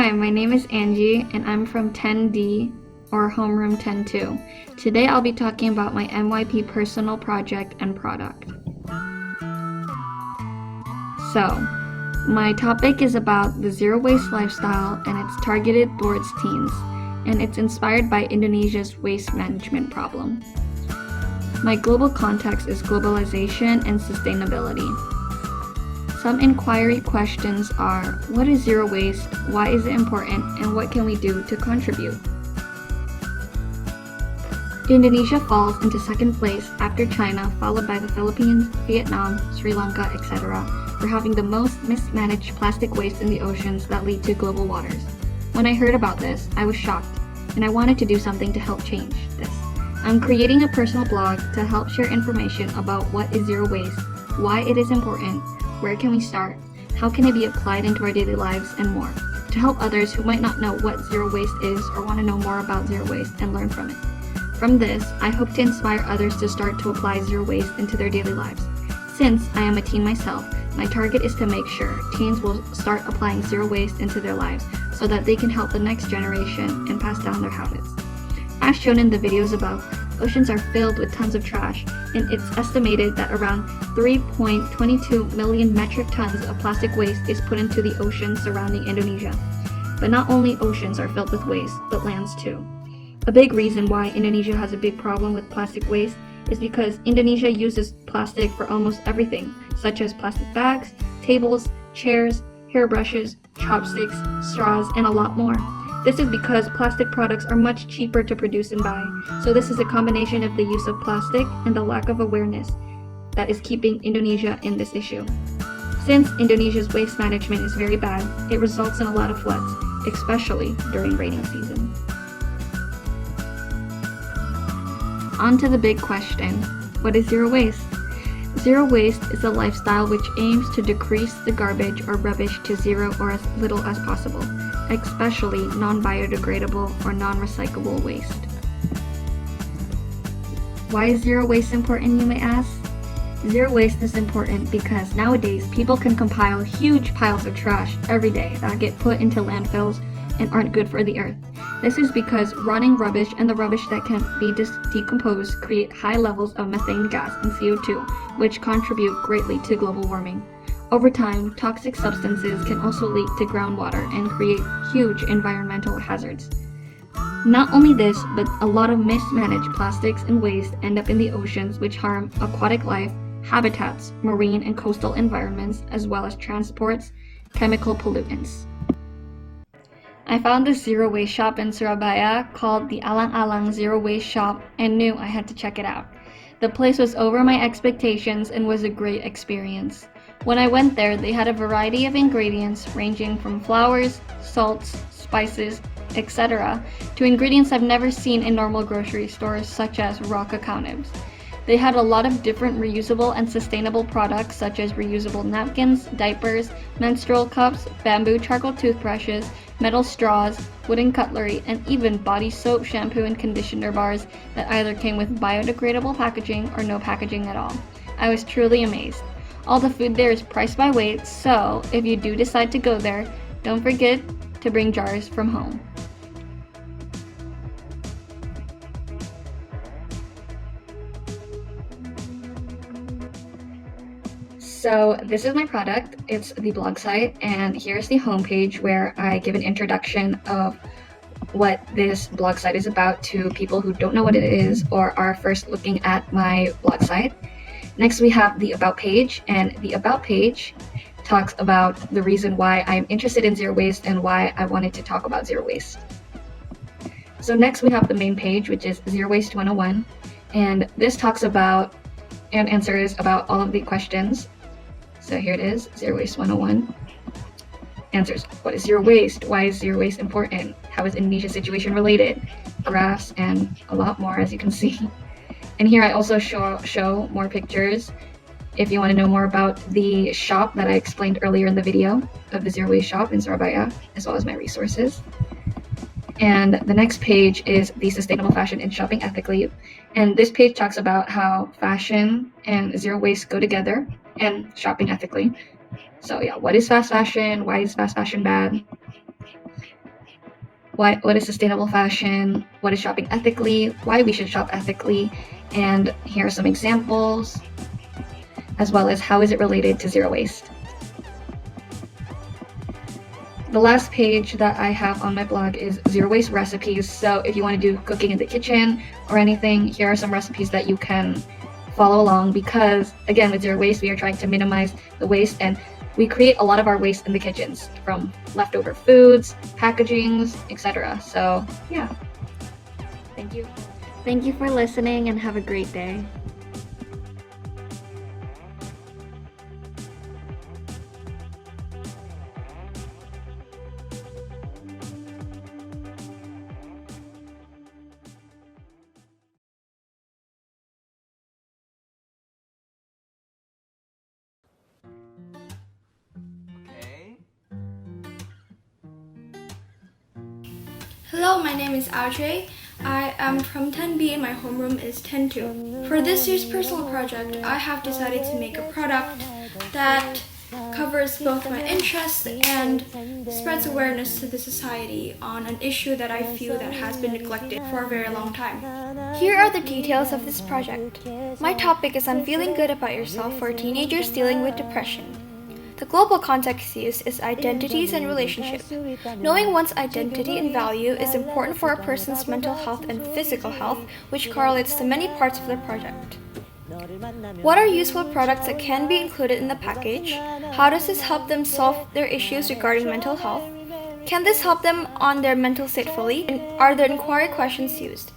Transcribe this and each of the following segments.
Hi, my name is Angie, and I'm from 10D, or Homeroom 102. Today I'll be talking about my MYP personal project and product. So, my topic is about the zero waste lifestyle, and it's targeted towards teens, and it's inspired by Indonesia's waste management problem. My global context is globalization and sustainability. Some inquiry questions are, what is zero waste, why is it important, and what can we do to contribute? Indonesia falls into second place after China, followed by the Philippines, Vietnam, Sri Lanka, etc., for having the most mismanaged plastic waste in the oceans that lead to global waters. When I heard about this, I was shocked, and I wanted to do something to help change this. I'm creating a personal blog to help share information about what is zero waste, why it is important, where can we start, how can it be applied into our daily lives, and more, to help others who might not know what zero waste is or want to know more about zero waste and learn from it. From this, I hope to inspire others to start to apply zero waste into their daily lives. Since I am a teen myself, my target is to make sure teens will start applying zero waste into their lives so that they can help the next generation and pass down their habits. As shown in the videos above, oceans are filled with tons of trash, and it's estimated that around 3.22 million metric tons of plastic waste is put into the oceans surrounding Indonesia. But not only oceans are filled with waste, but lands too. A big reason why Indonesia has a big problem with plastic waste is because Indonesia uses plastic for almost everything, such as plastic bags, tables, chairs, hairbrushes, chopsticks, straws, and a lot more. This is because plastic products are much cheaper to produce and buy, so this is a combination of the use of plastic and the lack of awareness that is keeping Indonesia in this issue. Since Indonesia's waste management is very bad, it results in a lot of floods, especially during rainy season. On to the big question, what is zero waste? Zero waste is a lifestyle which aims to decrease the garbage or rubbish to zero or as little as possible, especially non-biodegradable or non-recyclable waste. Why is zero waste important, you may ask? Zero waste is important because nowadays people can compile huge piles of trash every day that get put into landfills and aren't good for the earth. This is because rotting rubbish and the rubbish that can be decomposed create high levels of methane gas and CO2, which contribute greatly to global warming. Over time, toxic substances can also leak to groundwater and create huge environmental hazards. Not only this, but a lot of mismanaged plastics and waste end up in the oceans, which harm aquatic life, habitats, marine and coastal environments, as well as transports, chemical pollutants. I found this zero waste shop in Surabaya called the Alang Alang Zero Waste Shop and knew I had to check it out. The place was over my expectations and was a great experience. When I went there, they had a variety of ingredients ranging from flours, salts, spices, etc. to ingredients I've never seen in normal grocery stores such as raw cacao nibs. They had a lot of different reusable and sustainable products such as reusable napkins, diapers, menstrual cups, bamboo charcoal toothbrushes, metal straws, wooden cutlery, and even body soap, shampoo, and conditioner bars that either came with biodegradable packaging or no packaging at all. I was truly amazed. All the food there is priced by weight, so if you do decide to go there, don't forget to bring jars from home. So this is my product. It's the blog site, and here's the homepage where I give an introduction of what this blog site is about to people who don't know what it is or are first looking at my blog site. Next we have the About page, and the About page talks about the reason why I'm interested in zero waste and why I wanted to talk about zero waste. So next we have the main page, which is Zero Waste 101, and this talks about and answers about all of the questions. So here it is, Zero Waste 101. Answers, what is zero waste? Why is zero waste important? How is Indonesia's situation related? Graphs and a lot more, as you can see. And here I also show more pictures if you want to know more about the shop that I explained earlier in the video of the Zero Waste shop in Surabaya, as well as my resources. And the next page is the Sustainable Fashion and Shopping Ethically. And this page talks about how fashion and zero waste go together and shopping ethically. So yeah, what is fast fashion? Why is fast fashion bad? what is sustainable fashion, what is shopping ethically, why we should shop ethically, and here are some examples, as well as how is it related to zero waste. The last page that I have on my blog is zero waste recipes. So if you want to do cooking in the kitchen or anything, here are some recipes that you can follow along, because again, with zero waste, we are trying to minimize the waste, and we create a lot of our waste in the kitchens from leftover foods, packagings, etc. So yeah, thank you. Thank you for listening and have a great day. Hello, my name is Audrey. I am from 10B and my homeroom is 10-2. For this year's personal project, I have decided to make a product that covers both my interests and spreads awareness to the society on an issue that I feel that has been neglected for a very long time. Here are the details of this project. My topic is on feeling good about yourself for teenagers dealing with depression. The global context used is identities and relationships. Knowing one's identity and value is important for a person's mental health and physical health, which correlates to many parts of the project. What are useful products that can be included in the package? How does this help them solve their issues regarding mental health? Can this help them on their mental state fully? And are the inquiry questions used?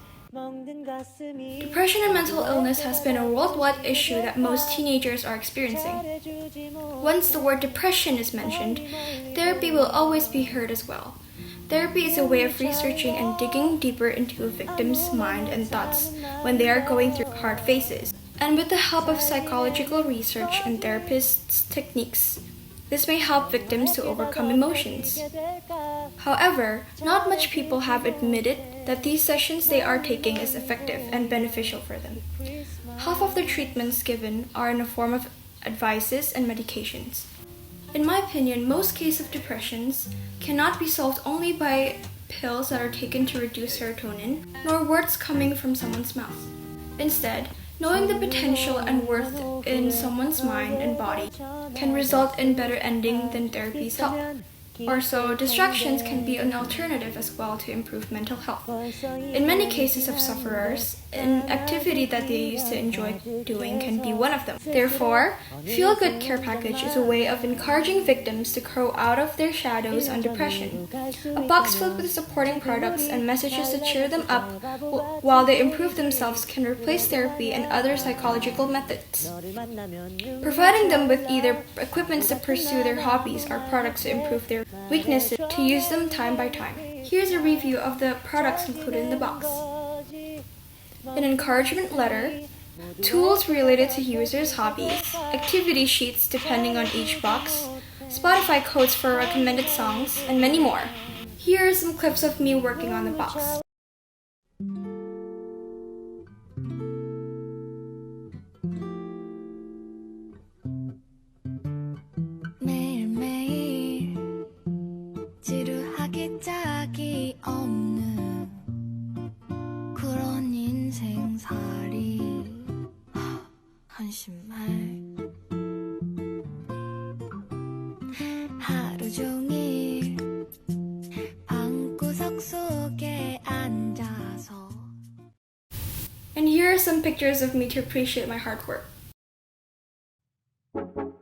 Depression and mental illness has been a worldwide issue that most teenagers are experiencing. Once the word depression is mentioned, therapy will always be heard as well. Therapy is a way of researching and digging deeper into a victim's mind and thoughts when they are going through hard phases. And with the help of psychological research and therapists' techniques, this may help victims to overcome emotions. However, not much people have admitted that these sessions they are taking is effective and beneficial for them. Half of the treatments given are in the form of advices and medications. In my opinion, most cases of depressions cannot be solved only by pills that are taken to reduce serotonin, nor words coming from someone's mouth. Instead, knowing the potential and worth in someone's mind and body can result in better ending than therapy's help. Also, distractions can be an alternative as well to improve mental health. In many cases of sufferers, an activity that they used to enjoy doing can be one of them. Therefore, Feel Good Care Package is a way of encouraging victims to grow out of their shadows on depression. A box filled with supporting products and messages to cheer them up while they improve themselves can replace therapy and other psychological methods. Providing them with either equipment to pursue their hobbies or products to improve their weaknesses to use them time by time. Here's a review of the products included in the box. An encouragement letter, tools related to users' hobbies, activity sheets depending on each box, Spotify codes for recommended songs, and many more. Here are some clips of me working on the box. And here are some pictures of me to appreciate my hard work. Coming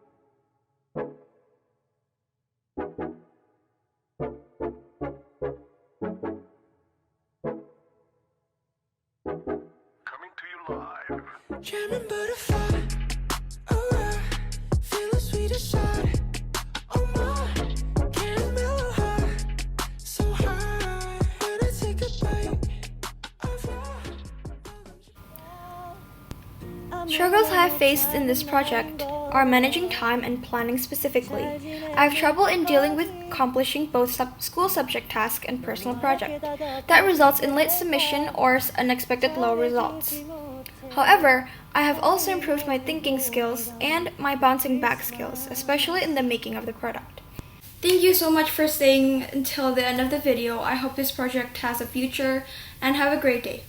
to you live. Jamming butterfly, alright. Feel a sweet shot. Oh my, caramel high, so high. When I take a bite, I fly. Struggles I have faced in this project are managing time and planning specifically. I have trouble in dealing with accomplishing both school subject task and personal project. That results in late submission or unexpected low results. However, I have also improved my thinking skills and my bouncing back skills, especially in the making of the product. Thank you so much for staying until the end of the video. I hope this project has a future, and have a great day.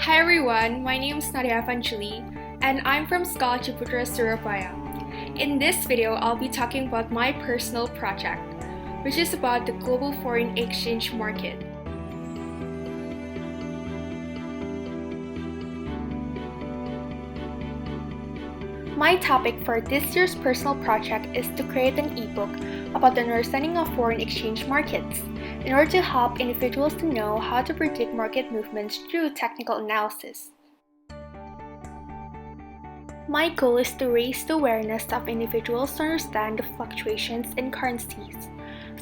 Hi everyone, my name is Nadya Evangelie, and I'm from Scholar Ciputra, Surabaya. In this video, I'll be talking about my personal project, which is about the global foreign exchange market. My topic for this year's personal project is to create an ebook about the understanding of foreign exchange markets in order to help individuals to know how to predict market movements through technical analysis. My goal is to raise the awareness of individuals to understand the fluctuations in currencies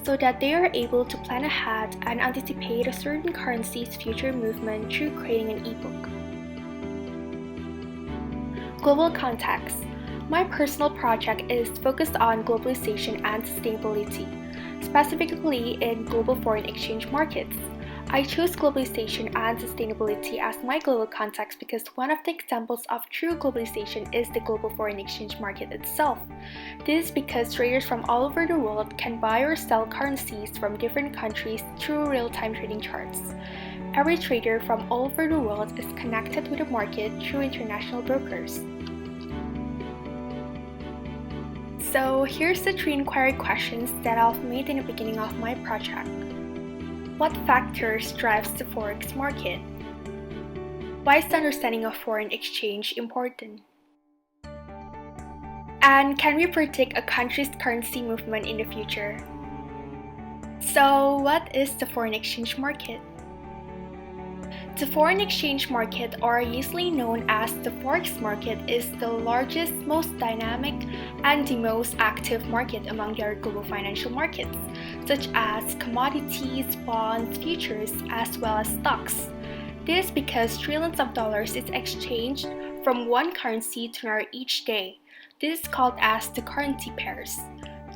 so that they are able to plan ahead and anticipate a certain currency's future movement through creating an ebook. Global context. My personal project is focused on globalization and sustainability, specifically in global foreign exchange markets. I chose globalization and sustainability as my global context because one of the examples of true globalization is the global foreign exchange market itself. This is because traders from all over the world can buy or sell currencies from different countries through real-time trading charts. Every trader from all over the world is connected with the market through international brokers. So here's the 3 inquiry questions that I've made in the beginning of my project. What factors drives the forex market? Why is the understanding of foreign exchange important? And can we predict a country's currency movement in the future? So what is the foreign exchange market? The foreign exchange market, or usually known as the forex market, is the largest, most dynamic, and the most active market among the global financial markets, such as commodities, bonds, futures, as well as stocks. This is because trillions of dollars is exchanged from one currency to another each day. This is called as the currency pairs.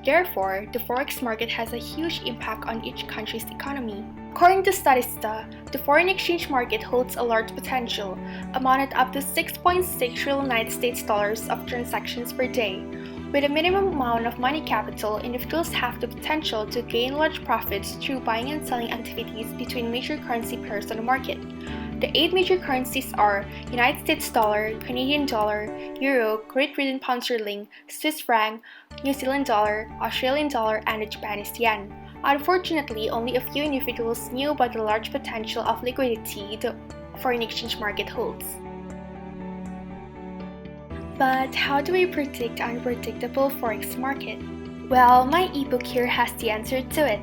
Therefore, the forex market has a huge impact on each country's economy. According to Statista, the foreign exchange market holds a large potential, amounted up to 6.6 trillion United States dollars of transactions per day. With a minimum amount of money capital, individuals have the potential to gain large profits through buying and selling activities between major currency pairs on the market. The 8 major currencies are United States dollar, Canadian dollar, euro, Great Britain pound sterling, Swiss franc, New Zealand dollar, Australian dollar, and the Japanese yen. Unfortunately, only a few individuals knew about the large potential of liquidity the foreign exchange market holds. But how do we predict an unpredictable forex market? Well, my ebook here has the answer to it.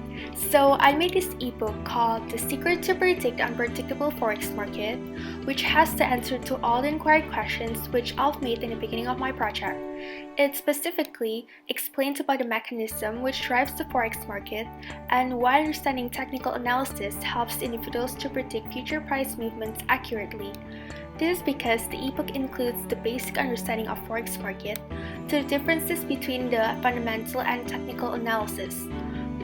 So I made this ebook called The Secret to Predict Unpredictable Forex Market, which has the answer to all the inquiry questions which I've made in the beginning of my project. It specifically explains about the mechanism which drives the forex market and why understanding technical analysis helps individuals to predict future price movements accurately. This is because the ebook includes the basic understanding of forex market, the differences between the fundamental and technical analysis.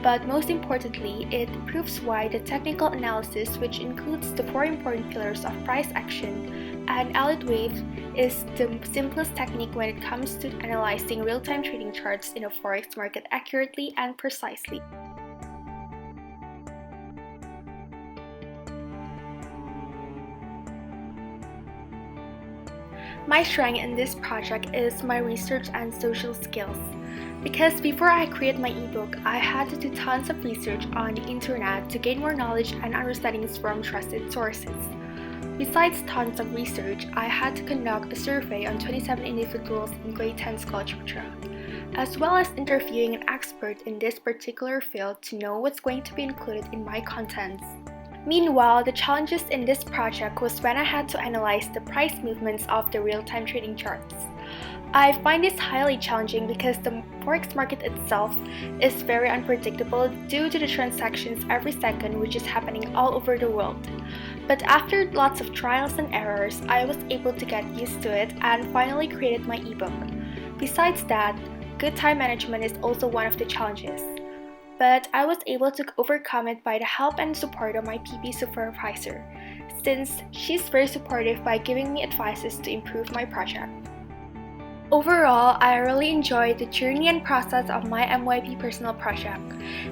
But most importantly, it proves why the technical analysis, which includes the 4 important pillars of price action and allied wave, is the simplest technique when it comes to analyzing real-time trading charts in a forex market accurately and precisely. My strength in this project is my research and social skills. Because before I create my ebook, I had to do tons of research on the internet to gain more knowledge and understandings from trusted sources. Besides tons of research, I had to conduct a survey on 27 individuals in grade 10 scholarship, as well as interviewing an expert in this particular field to know what's going to be included in my contents. Meanwhile, the challenges in this project was when I had to analyze the price movements of the real-time trading charts. I find this highly challenging because the forex market itself is very unpredictable due to the transactions every second which is happening all over the world. But after lots of trials and errors, I was able to get used to it and finally created my ebook. Besides that, good time management is also one of the challenges. But I was able to overcome it by the help and support of my PP supervisor, since she's very supportive by giving me advices to improve my project. Overall, I really enjoyed the journey and process of my MYP personal project,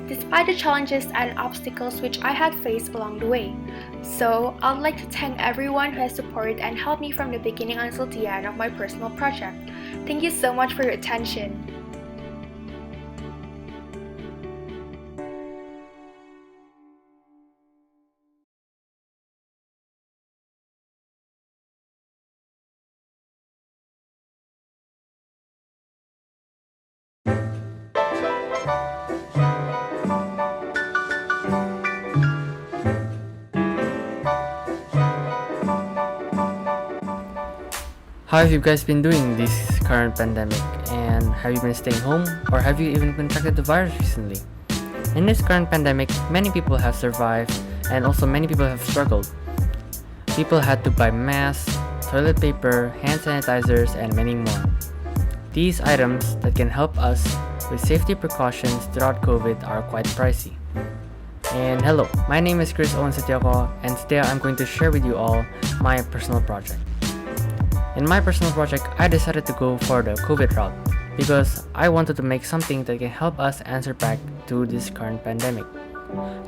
despite the challenges and obstacles which I had faced along the way. So, I'd like to thank everyone who has supported and helped me from the beginning until the end of my personal project. Thank you so much for your attention. How have you guys been doing this current pandemic? And have you been staying home? Or have you even contracted the virus recently? In this current pandemic, many people have survived and also many people have struggled. People had to buy masks, toilet paper, hand sanitizers, and many more. These items that can help us with safety precautions throughout COVID are quite pricey. And hello, my name is Owen Setioko, and today I'm going to share with you all my personal project. In my personal project, I decided to go for the COVID route because I wanted to make something that can help us answer back to this current pandemic.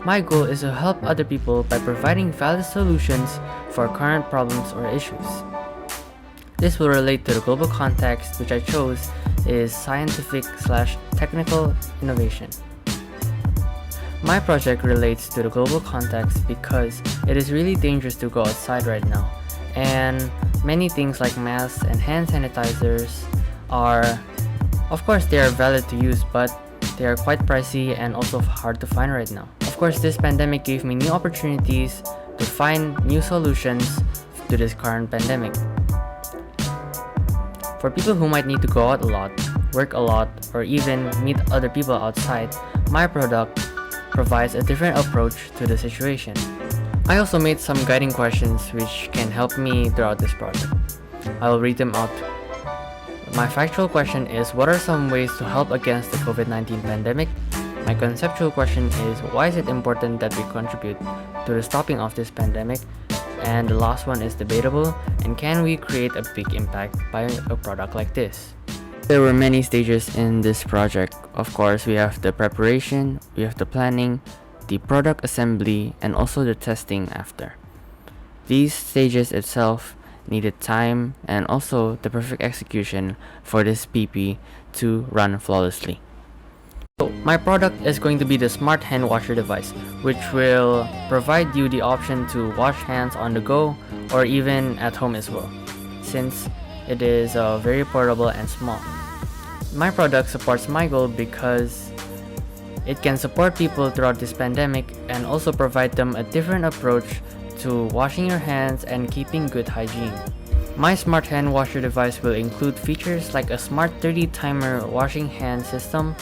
My goal is to help other people by providing valid solutions for current problems or issues. This will relate to the global context, which I chose is scientific/technical innovation. My project relates to the global context because it is really dangerous to go outside right now, and many things like masks and hand sanitizers are, of course, they are valid to use, but they are quite pricey and also hard to find right now. Of course, this pandemic gave me new opportunities to find new solutions to this current pandemic. For people who might need to go out a lot, work a lot, or even meet other people outside, my product provides a different approach to the situation. I also made some guiding questions which can help me throughout this project. I will read them out. My factual question is, what are some ways to help against the COVID-19 pandemic? My conceptual question is, why is it important that we contribute to the stopping of this pandemic? And the last one is debatable, and can we create a big impact by a product like this? There were many stages in this project. Of course, we have the preparation, we have the planning, the product assembly, and also the testing after. These stages itself needed time and also the perfect execution for this PP to run flawlessly. So my product is going to be the smart hand washer device, which will provide you the option to wash hands on the go or even at home as well, since it is very portable and small. My product supports my goal because it can support people throughout this pandemic and also provide them a different approach to washing your hands and keeping good hygiene. My smart hand washer device will include features like a smart 30 timer washing hand system,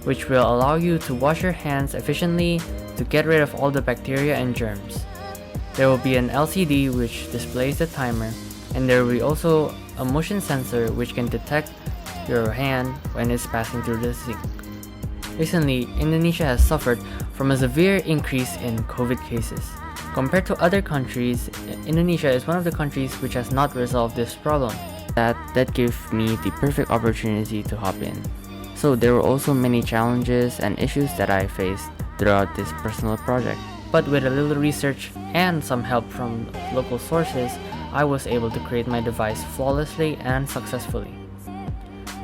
which will allow you to wash your hands efficiently to get rid of all the bacteria and germs. There will be an LCD which displays the timer, and there will be also a motion sensor which can detect your hand when it's passing through the sink. Recently, Indonesia has suffered from a severe increase in COVID cases. Compared to other countries, Indonesia is one of the countries which has not resolved this problem. That gave me the perfect opportunity to hop in. So there were also many challenges and issues that I faced throughout this personal project. But with a little research and some help from local sources, I was able to create my device flawlessly and successfully.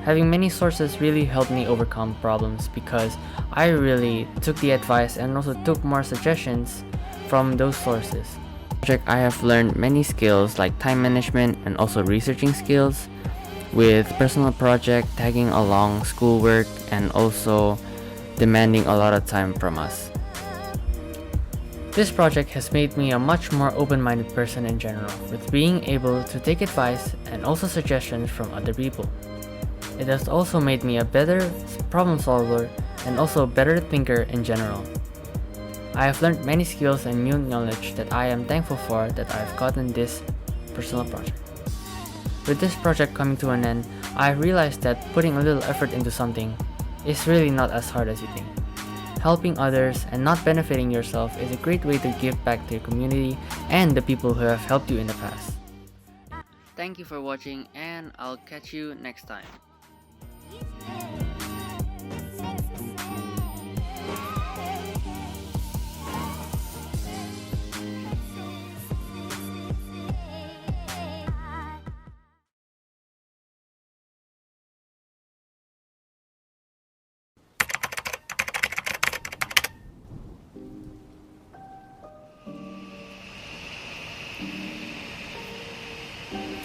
Having many sources really helped me overcome problems because I really took the advice and also took more suggestions from those sources. I have learned many skills like time management and also researching skills, with personal project tagging along schoolwork and also demanding a lot of time from us. This project has made me a much more open-minded person in general, with being able to take advice and also suggestions from other people. It has also made me a better problem solver and also a better thinker in general. I have learned many skills and new knowledge that I am thankful for that I have gotten this personal project. With this project coming to an end, I realized that putting a little effort into something is really not as hard as you think. Helping others and not benefiting yourself is a great way to give back to your community and the people who have helped you in the past. Thank you for watching, and I'll catch you next time.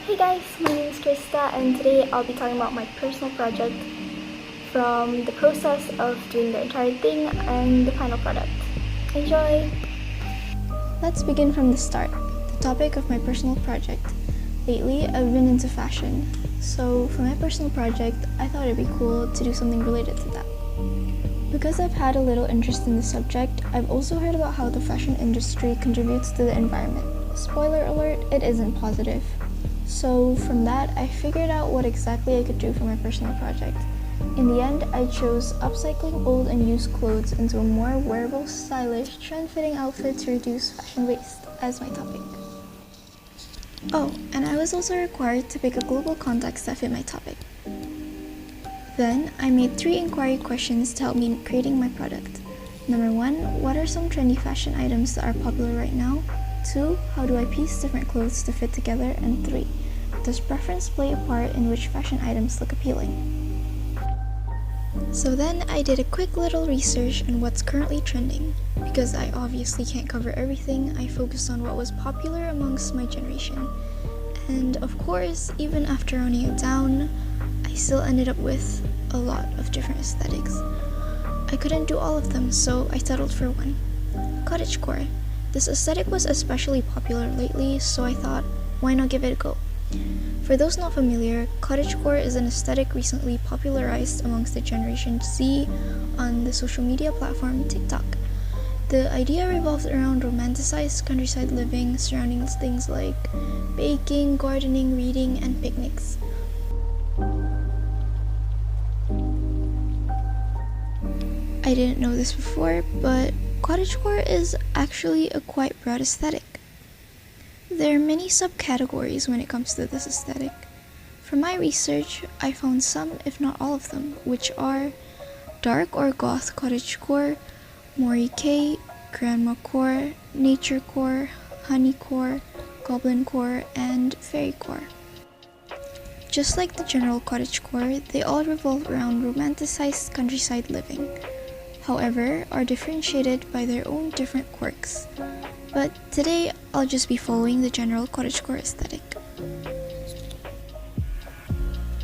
Hey guys, my name is Christa, and today I'll be talking about my personal project, from the process of doing the entire thing and the final product. Enjoy! Let's begin from the start, the topic of my personal project. Lately, I've been into fashion, so for my personal project, I thought it'd be cool to do something related to that. Because I've had a little interest in the subject, I've also heard about how the fashion industry contributes to the environment. Spoiler alert, it isn't positive. So from that, I figured out what exactly I could do for my personal project. In the end, I chose upcycling old and used clothes into a more wearable, stylish, trend-fitting outfit to reduce fashion waste as my topic. Oh, and I was also required to pick a global context that fit my topic. Then, I made 3 inquiry questions to help me in creating my product. Number 1, what are some trendy fashion items that are popular right now? 2, how do I piece different clothes to fit together? And 3, does preference play a part in which fashion items look appealing? So then I did a quick little research on what's currently trending. Because I obviously can't cover everything, I focused on what was popular amongst my generation. And of course, even after running it down, I still ended up with a lot of different aesthetics. I couldn't do all of them, so I settled for one. Cottagecore. This aesthetic was especially popular lately, so I thought, why not give it a go? For those not familiar, cottagecore is an aesthetic recently popularized amongst the Generation Z on the social media platform TikTok. The idea revolves around romanticized countryside living surrounding things like baking, gardening, reading, and picnics. I didn't know this before, but cottagecore is actually a quite broad aesthetic. There are many subcategories when it comes to this aesthetic. From my research, I found some, if not all of them, which are dark or goth cottagecore, morike, grandmacore, naturecore, honeycore, goblincore, and fairycore. Just like the general cottagecore, they all revolve around romanticized countryside living. However, are differentiated by their own different quirks. But today, I'll just be following the general cottagecore aesthetic.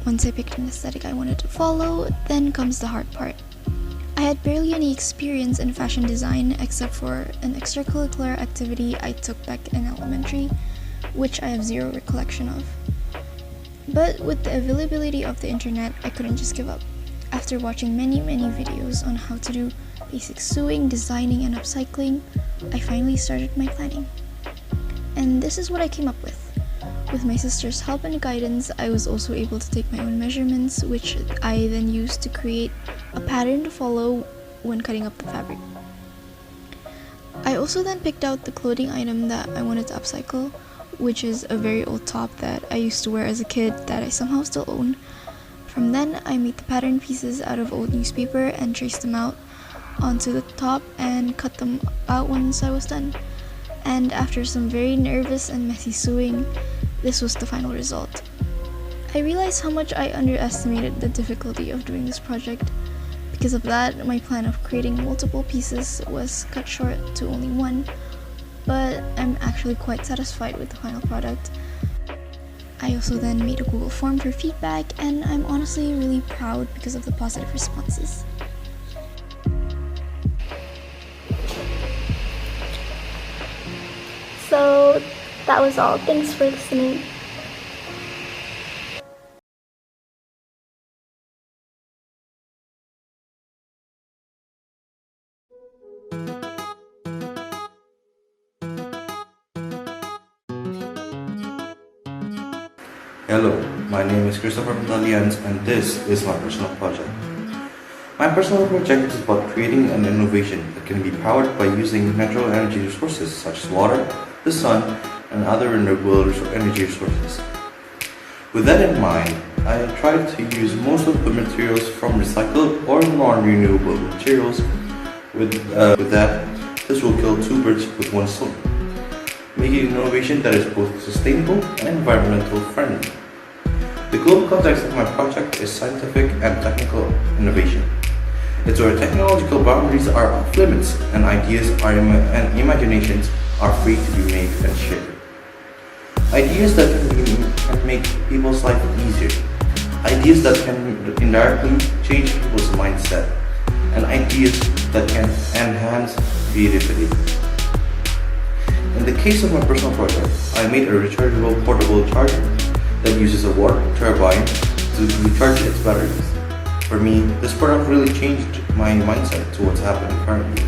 Once I picked an aesthetic I wanted to follow, then comes the hard part. I had barely any experience in fashion design except for an extracurricular activity I took back in elementary, which I have zero recollection of. But with the availability of the internet, I couldn't just give up. After watching many videos on how to do basic sewing, designing, and upcycling, I finally started my planning. And this is what I came up with. With my sister's help and guidance, I was also able to take my own measurements, which I then used to create a pattern to follow when cutting up the fabric. I also then picked out the clothing item that I wanted to upcycle, which is a very old top that I used to wear as a kid that I somehow still own. From then, I made the pattern pieces out of old newspaper and traced them out onto the top and cut them out once I was done. And after some very nervous and messy sewing, this was the final result. I realized how much I underestimated the difficulty of doing this project. Because of that, my plan of creating multiple pieces was cut short to only one, but I'm actually quite satisfied with the final product. I also then made a Google form for feedback, and I'm honestly really proud because of the positive responses. So that was all. Thanks for listening. Hello, my name is Christopher from the Lians, and this is my personal project. My personal project is about creating an innovation that can be powered by using natural energy resources such as water, the sun, and other renewable energy resources. With that in mind, I tried to use most of the materials from recycled or non-renewable materials. With that, this will kill two birds with one stone, making an innovation that is both sustainable and environmental friendly. The global context of my project is scientific and technical innovation. It's where technological boundaries are off limits and ideas and imaginations are free to be made and shared. Ideas that can make people's life easier. Ideas that can indirectly change people's mindset. And ideas that can enhance creativity. In the case of my personal project, I made a rechargeable portable charger that uses a water turbine to recharge its batteries. For me, this product really changed my mindset to what's happening currently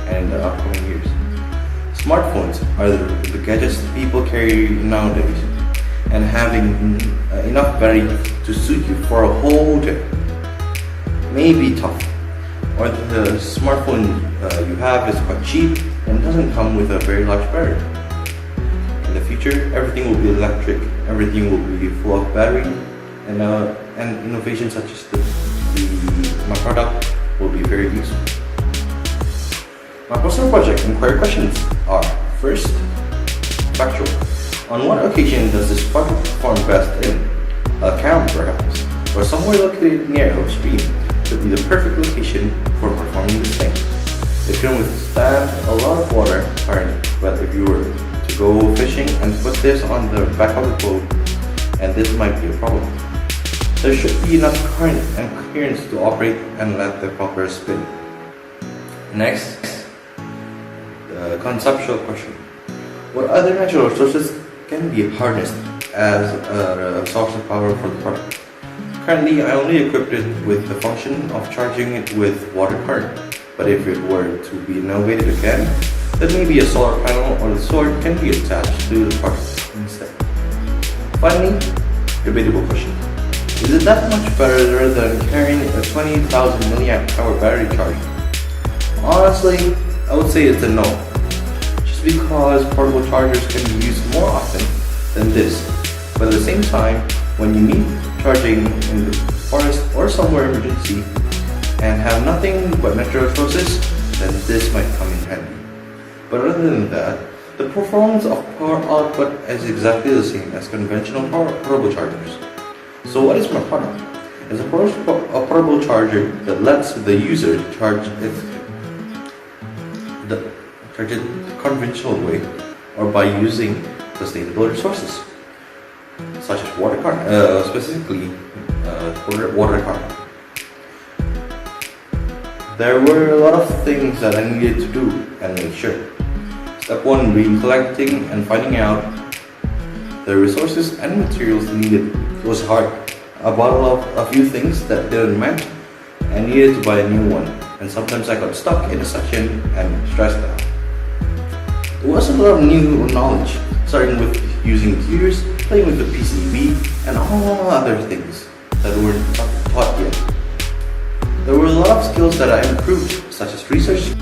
and in the upcoming years. Smartphones are the gadgets people carry nowadays, and having enough battery to suit you for a whole day may be tough. Or the smartphone you have is quite cheap and doesn't come with a very large battery. In the future, everything will be electric, everything will be full of battery, and innovations such as my product will be very useful. My personal project inquiry questions are: first, factual. On what occasion does this product perform best in? A camp perhaps, or somewhere located near a stream would be the perfect location for performing this thing. It can withstand a lot of water current, but if you were to go fishing and put this on the back of the boat, and this might be a problem. There should be enough current and clearance to operate and let the propeller spin. Next, the conceptual question. What other natural resources can be harnessed as a source of power for the product? Currently, I only equipped it with the function of charging it with water current, but if it were to be innovated again, then maybe a solar panel or the sword can be attached to the product instead. Finally, debatable question. Is it that much better than carrying a 20,000 milliamp hour battery charger? Honestly, I would say it's a no. Just because portable chargers can be used more often than this, but at the same time, when you need charging in the forest or somewhere emergency and have nothing but natural resources, then this might come in handy. But other than that, the performance of power output is exactly the same as conventional portable chargers. So what is my product? It's a portable charger that lets the user charge it the conventional way or by using sustainable resources, such as water current, specifically water current. There were a lot of things that I needed to do and make sure. Step 1, collecting and finding out the resources and materials needed was hard. I bought a few things that didn't match and needed to buy a new one, and sometimes I got stuck in a section and stressed out. It was a lot of new knowledge, starting with using gears, playing with the PCB, and all other things that weren't taught yet. There were a lot of skills that I improved, such as research.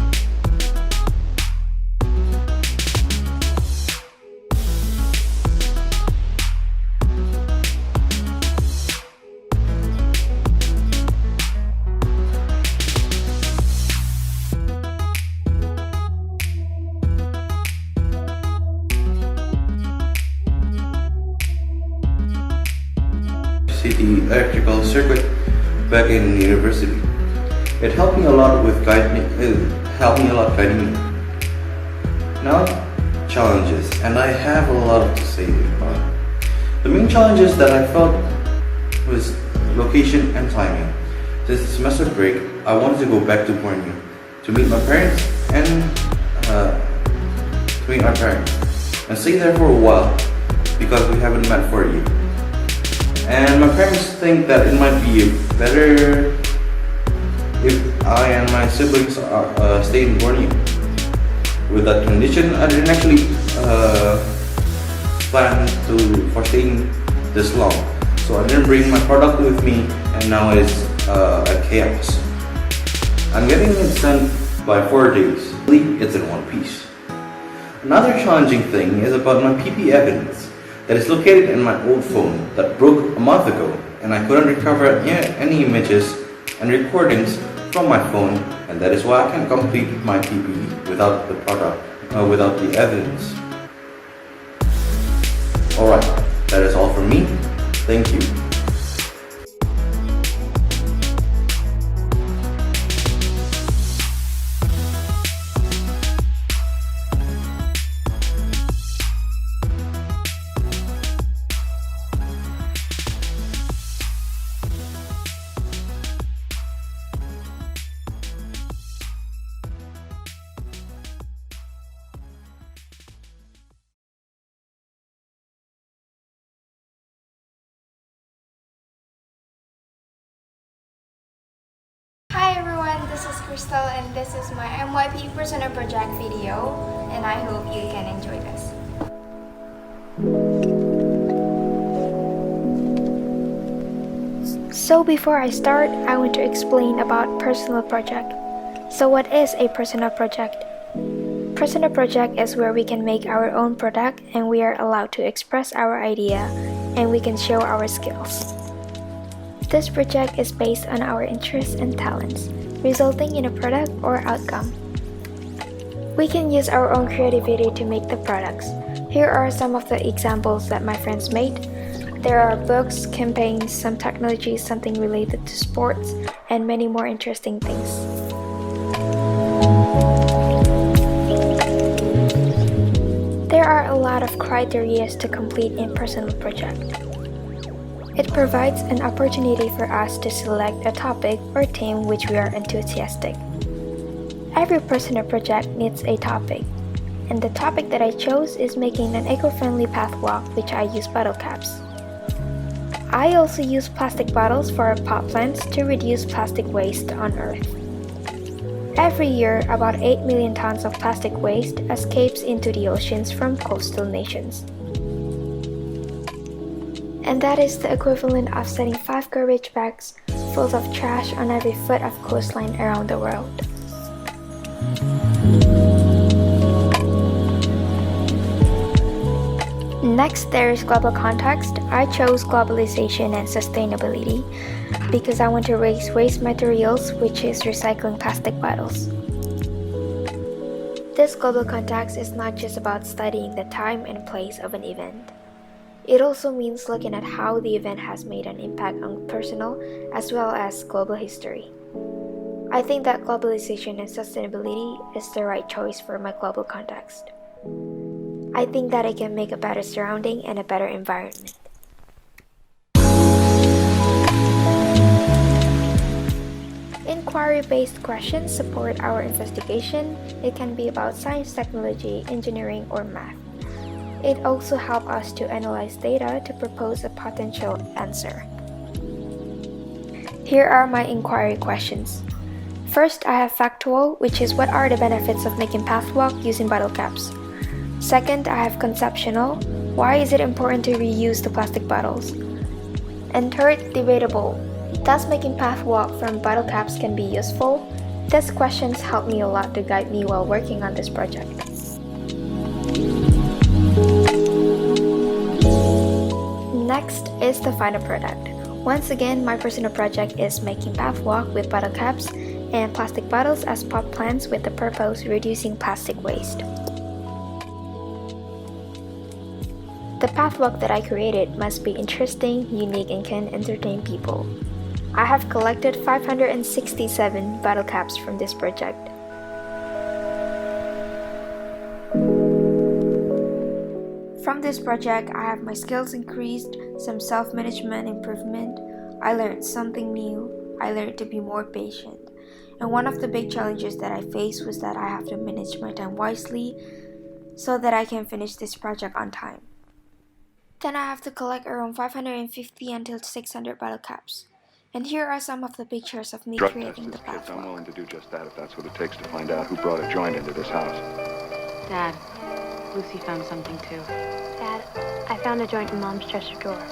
The electrical circuit back in university. It helped me a lot guiding me. Now, challenges, and I have a lot to say about. The main challenges that I felt was location and timing. Since the semester break, I wanted to go back to Borneo to meet my parents and stay there for a while because we haven't met for a year. And my parents think that it might be better if I and my siblings stay in Borneo. With that condition, I didn't actually plan for staying this long, so I didn't bring my product with me, and now it's a chaos. I'm getting it done by 4 days. It's in one piece. Another challenging thing is about my PP evidence that is located in my old phone that broke a month ago, and I couldn't recover any images and recordings from my phone, and that is why I can't complete my PP without the product, without the evidence. Alright, that is all from me. Thank you. Hi everyone, this is Chrystelle and this is my MYP Persona Project video, and I hope you can enjoy this. So before I start, I want to explain about personal project. So what is a personal project? Personal project is where we can make our own product and we are allowed to express our idea and we can show our skills. This project is based on our interests and talents, resulting in a product or outcome. We can use our own creativity to make the products. Here are some of the examples that my friends made. There are books, campaigns, some technology, something related to sports, and many more interesting things. There are a lot of criteria to complete a personal project. It provides an opportunity for us to select a topic or theme which we are enthusiastic. Every personal project needs a topic, and the topic that I chose is making an eco-friendly path walk, which I use bottle caps. I also use plastic bottles for our pot plants to reduce plastic waste on Earth. Every year, about 8 million tons of plastic waste escapes into the oceans from coastal nations. And that is the equivalent of setting 5 garbage bags full of trash on every foot of coastline around the world. Next, there is global context. I chose globalization and sustainability because I want to raise waste materials, which is recycling plastic bottles. This global context is not just about studying the time and place of an event. It also means looking at how the event has made an impact on personal as well as global history. I think that globalization and sustainability is the right choice for my global context. I think that it can make a better surrounding and a better environment. Inquiry-based questions support our investigation. It can be about science, technology, engineering, or math. It also helps us to analyze data to propose a potential answer. Here are my inquiry questions. First, I have factual, which is what are the benefits of making pathwalk using bottle caps. Second, I have conceptual, why is it important to reuse the plastic bottles. And third, debatable, does making pathwalk from bottle caps can be useful? These questions help me a lot to guide me while working on this project. Next is the final product. Once again, my personal project is making pathwalk with bottle caps and plastic bottles as pot plants with the purpose reducing plastic waste. The pathwalk that I created must be interesting, unique, and can entertain people. I have collected 567 bottle caps from this project. From this project, I have my skills increased, some self-management improvement, I learned something new, I learned to be more patient. And one of the big challenges that I faced was that I have to manage my time wisely so that I can finish this project on time. Then I have to collect around 550 until 600 bottle caps. And here are some of the pictures of me creating the pathway. I'm willing to do just that if that's what it takes to find out who brought a joint into this house. Dad, Lucy found something too. Dad, Dad, I found a joint in Mom's dresser drawer.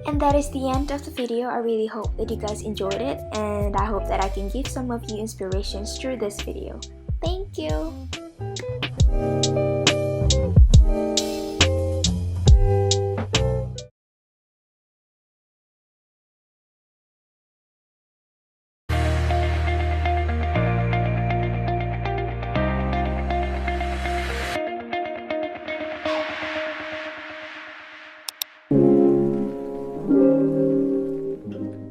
And that is the end of the video. I really hope that you guys enjoyed it, and I hope that I can give some of you inspirations through this video. Thank you!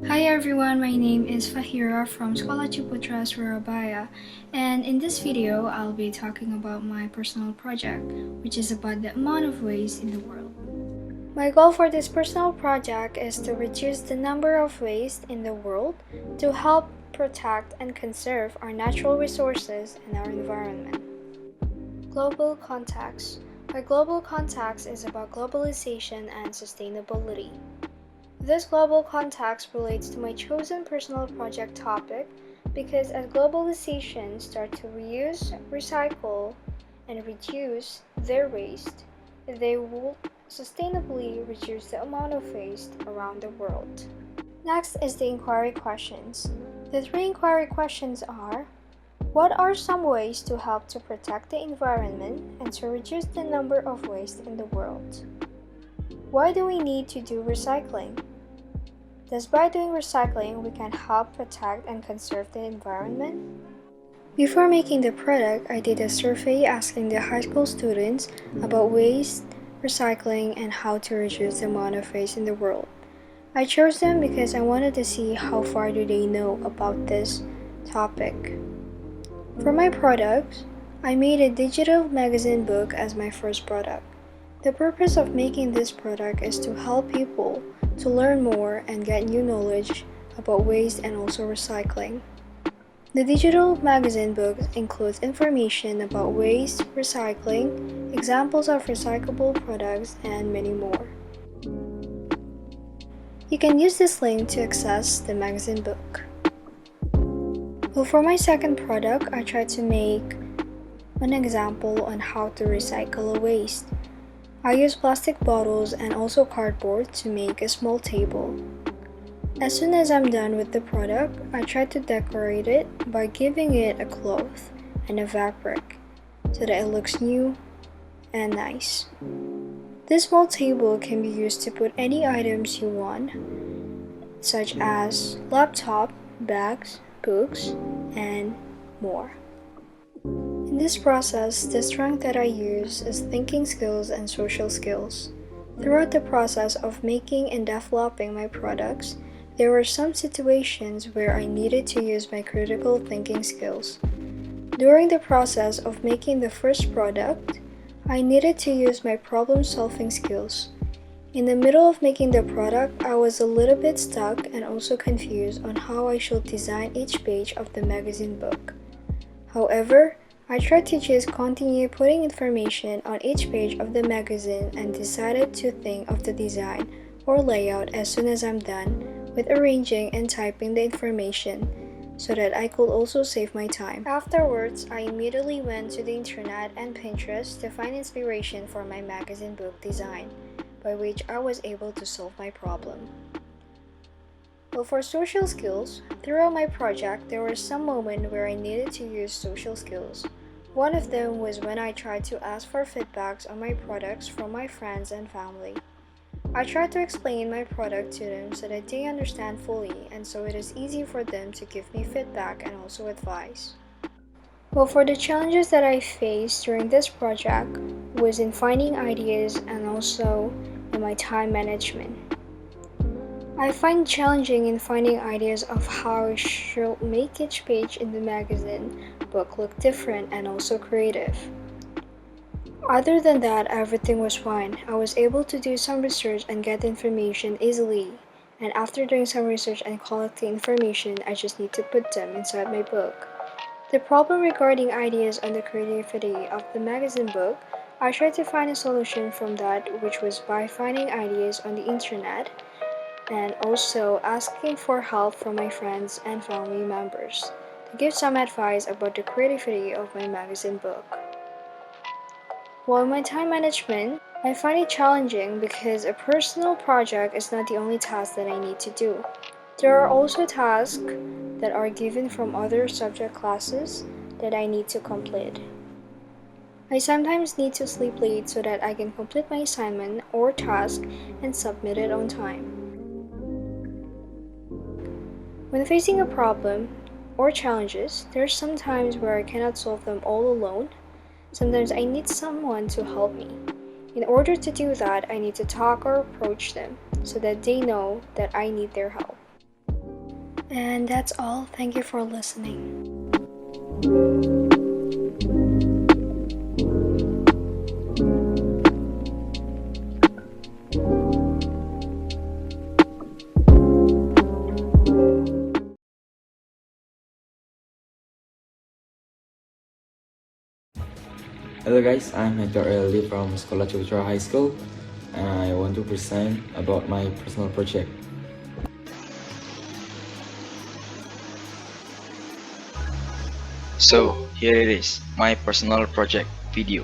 Hi everyone, my name is Fahira from Sekolah Ciputra, Surabaya, and in this video I'll be talking about my personal project, which is about the amount of waste in the world. My goal for this personal project is to reduce the number of waste in the world to help protect and conserve our natural resources and our environment. Global context. My global context is about globalization and sustainability. This global context relates to my chosen personal project topic because as globalization starts to reuse, recycle, and reduce their waste, they will sustainably reduce the amount of waste around the world. Next is the inquiry questions. The 3 inquiry questions are: what are some ways to help to protect the environment and to reduce the number of waste in the world? Why do we need to do recycling? Does by doing recycling we can help protect and conserve the environment? Before making the product, I did a survey asking the high school students about waste, recycling, and how to reduce the amount of waste in the world. I chose them because I wanted to see how far do they know about this topic. For my product, I made a digital magazine book as my first product. The purpose of making this product is to help people to learn more and get new knowledge about waste and also recycling. The digital magazine book includes information about waste, recycling, examples of recyclable products, and many more. You can use this link to access the magazine book. Well, for my second product, I tried to make an example on how to recycle a waste. I used plastic bottles and also cardboard to make a small table. As soon as I'm done with the product, I try to decorate it by giving it a cloth and a fabric so that it looks new and nice. This small table can be used to put any items you want, such as laptop, bags, books, and more. In this process, the strength that I use is thinking skills and social skills. Throughout the process of making and developing my products, there were some situations where I needed to use my critical thinking skills. During the process of making the first product, I needed to use my problem-solving skills. In the middle of making the product, I was a little bit stuck and also confused on how I should design each page of the magazine book. However, I tried to just continue putting information on each page of the magazine and decided to think of the design or layout as soon as I'm done with arranging and typing the information so that I could also save my time. Afterwards, I immediately went to the internet and Pinterest to find inspiration for my magazine book design, by which I was able to solve my problem. Well, for social skills, throughout my project, there were some moments where I needed to use social skills. One of them was when I tried to ask for feedbacks on my products from my friends and family. I tried to explain my product to them so that they understand fully and so it is easy for them to give me feedback and also advice. Well, for the challenges that I faced during this project was in finding ideas and also in my time management. I find challenging in finding ideas of how I should make each page in the magazine book look different and also creative. Other than that, everything was fine. I was able to do some research and get information easily. And after doing some research and collecting information, I just need to put them inside my book. The problem regarding ideas and the creativity of the magazine book, I tried to find a solution from that, which was by finding ideas on the internet and also asking for help from my friends and family members to give some advice about the creativity of my magazine book. While my time management, I find it challenging because a personal project is not the only task that I need to do. There are also tasks that are given from other subject classes that I need to complete. I sometimes need to sleep late so that I can complete my assignment or task and submit it on time. When facing a problem or challenges, there are some times where I cannot solve them all alone. Sometimes I need someone to help me. In order to do that, I need to talk or approach them so that they know that I need their help. And that's all. Thank you for listening. Hello guys, I'm Hector Lee from Sekolah Wijaya High School, and I want to present about my personal project. So here it is, my personal project video.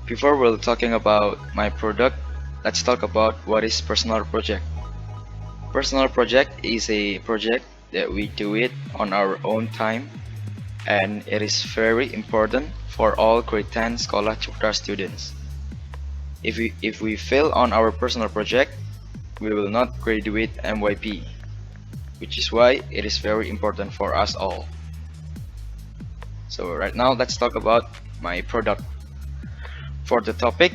Before we're talking about my product, let's talk about what is personal project. Personal project is a project that we do it on our own time, and it is very important for all grade 10 Sekolah Wijaya students. If we fail on our personal project, we will not graduate MYP, which is why it is very important for us all. So right now let's talk about my product. For the topic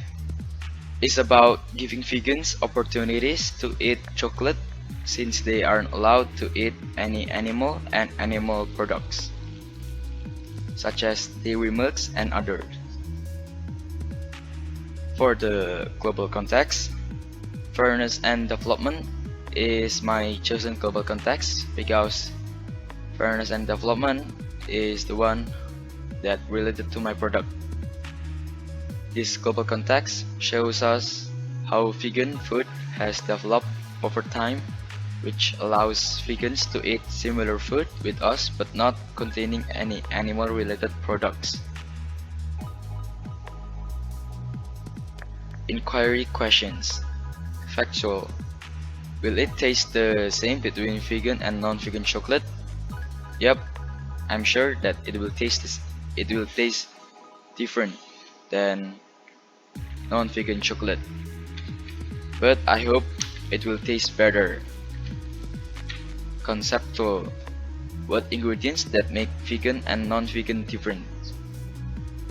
is about giving vegans opportunities to eat chocolate since they aren't allowed to eat any animal and animal products, such as dairy milks and others. For the global context, fairness and development is my chosen global context because fairness and development is the one that related to my product. This global context shows us how vegan food has developed over time, which allows vegans to eat similar food with us but not containing any animal related products. Inquiry questions. Factual. Will it taste the same between vegan and non-vegan chocolate? Yep, I'm sure that it will taste different than non-vegan chocolate, but I hope it will taste better. Conceptual. What ingredients that make vegan and non-vegan different?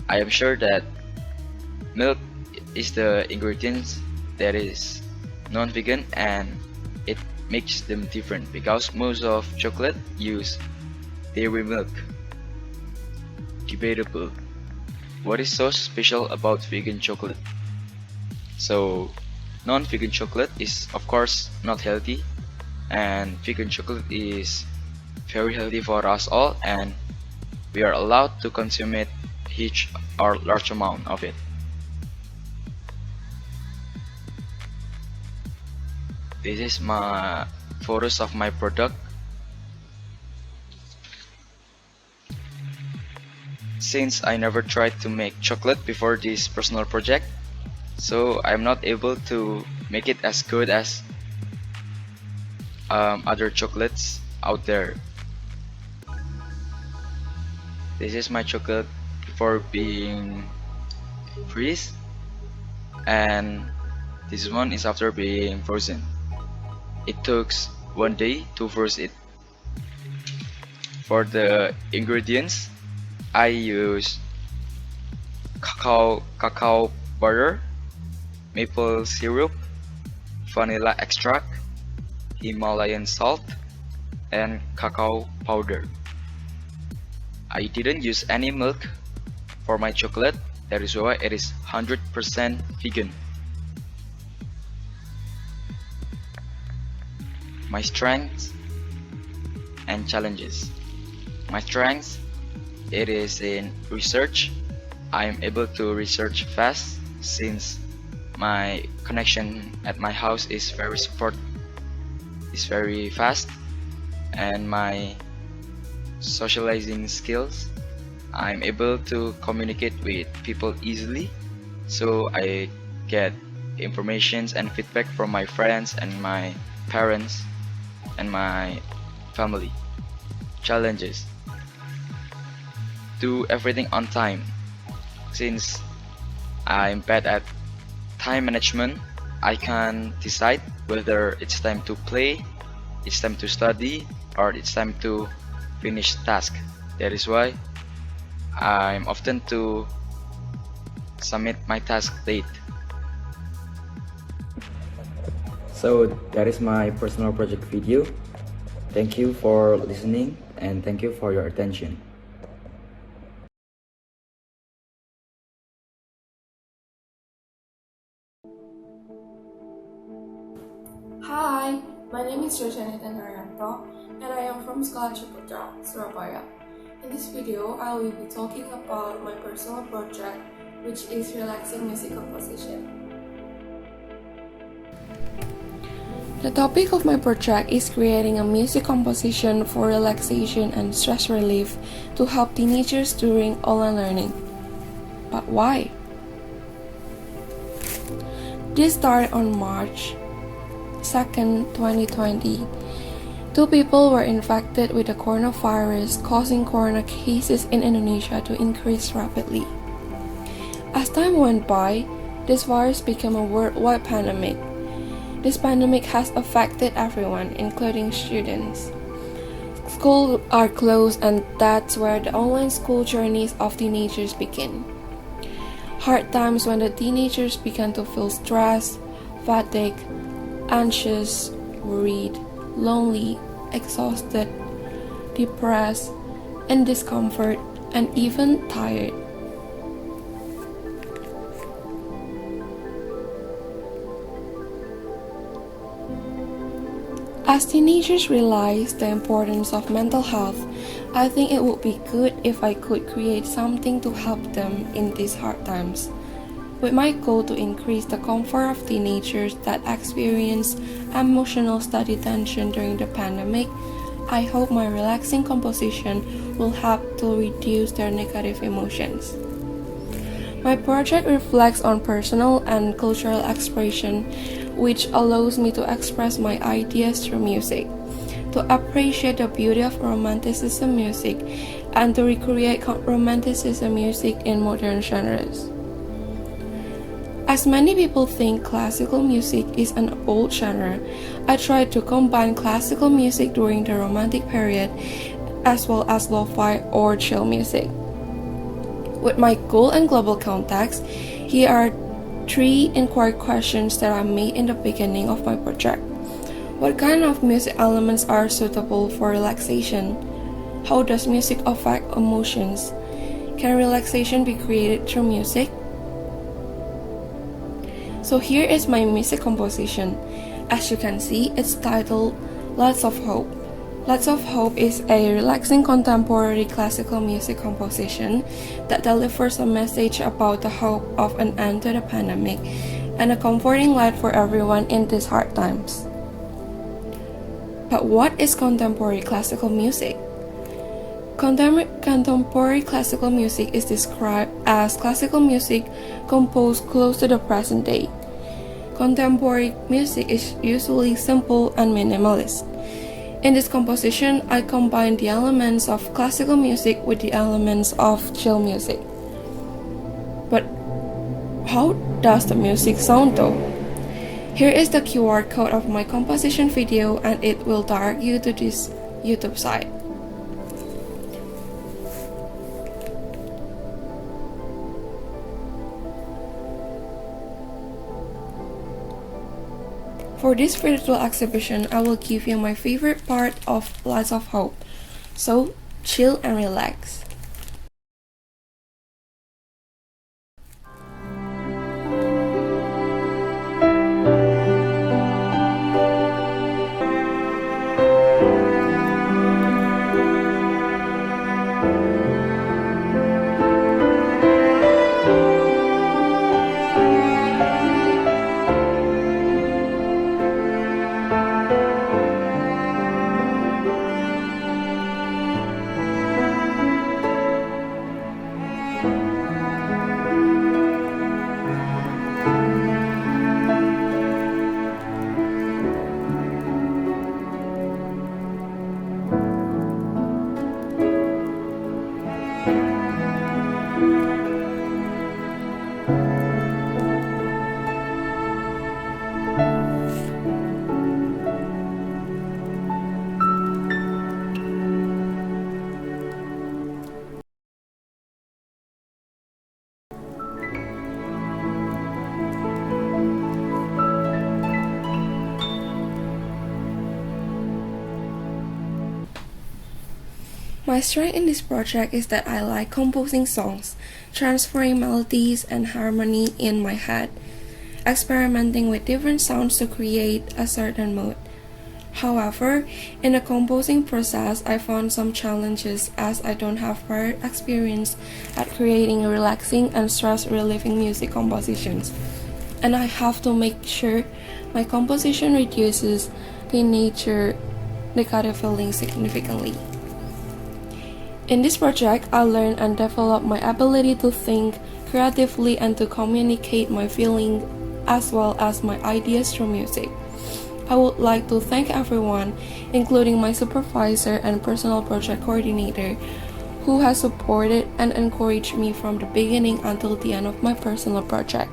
I am sure that milk is the ingredients that is non-vegan and it makes them different because most of chocolate use dairy milk. Debatable. What is so special about vegan chocolate? So, non-vegan chocolate is of course not healthy, and vegan chocolate is very healthy for us all, and we are allowed to consume it huge or large amount of it. This is my photos of my product. Since I never tried to make chocolate before this personal project, so I'm not able to make it as good as other chocolates out there. This is my chocolate before being freeze, and this one is after being frozen. It took 1 day to freeze it. For the ingredients, I use cacao butter, maple syrup, vanilla extract, Himalayan salt, and cacao powder. I didn't use any milk for my chocolate, that is why it is 100% vegan. My strengths and challenges. My strengths, it is in research. I am able to research fast since my connection at my house is very fast, and my socializing skills, I'm able to communicate with people easily, so I get informations and feedback from my friends and my parents and my family. Challenges: do everything on time. Since I'm bad at time management, I can decide whether it's time to play, it's time to study, or it's time to finish task. That is why I'm often to submit my task late. So that is my personal project video. Thank you for listening and thank you for your attention. Hi, my name is Janny Thenarianto and I am from Sekolah Ciputra, Surabaya. In this video, I will be talking about my personal project, which is relaxing music composition. The topic of my project is creating a music composition for relaxation and stress relief to help teenagers during online learning. But why? This started on March 2nd, 2020. 2 people were infected with the coronavirus, causing corona cases in Indonesia to increase rapidly. As time went by, this virus became a worldwide pandemic. This pandemic has affected everyone, including students. Schools are closed, and that's where the online school journeys of teenagers begin. Hard times when the teenagers began to feel stressed, fatigue, anxious, worried, lonely, exhausted, depressed, in discomfort, and even tired. As teenagers realize the importance of mental health, I think it would be good if I could create something to help them in these hard times. With my goal to increase the comfort of teenagers that experience emotional study tension during the pandemic, I hope my relaxing composition will help to reduce their negative emotions. My project reflects on personal and cultural expression, which allows me to express my ideas through music, to appreciate the beauty of romanticism music, and to recreate romanticism music in modern genres. As many people think classical music is an old genre, I tried to combine classical music during the Romantic period as well as lo-fi or chill music. With my goal and global context, here are 3 inquiry questions that I made in the beginning of my project. What kind of music elements are suitable for relaxation? How does music affect emotions? Can relaxation be created through music? So here is my music composition. As you can see, it's titled Lots of Hope. Lots of Hope is a relaxing contemporary classical music composition that delivers a message about the hope of an end to the pandemic and a comforting light for everyone in these hard times. But what is contemporary classical music? Contemporary classical music is described as classical music composed close to the present day. Contemporary music is usually simple and minimalist. In this composition, I combine the elements of classical music with the elements of chill music. But how does the music sound though? Here is the QR code of my composition video and it will direct you to this YouTube site. For this virtual exhibition, I will give you my favorite part of Lights of Hope. So, chill and relax. My strength in this project is that I like composing songs, transferring melodies and harmony in my head, experimenting with different sounds to create a certain mood. However, in the composing process, I found some challenges as I don't have prior experience at creating relaxing and stress-relieving music compositions, and I have to make sure my composition reduces the negative feeling significantly. In this project, I learned and developed my ability to think creatively and to communicate my feelings as well as my ideas through music. I would like to thank everyone, including my supervisor and personal project coordinator, who has supported and encouraged me from the beginning until the end of my personal project.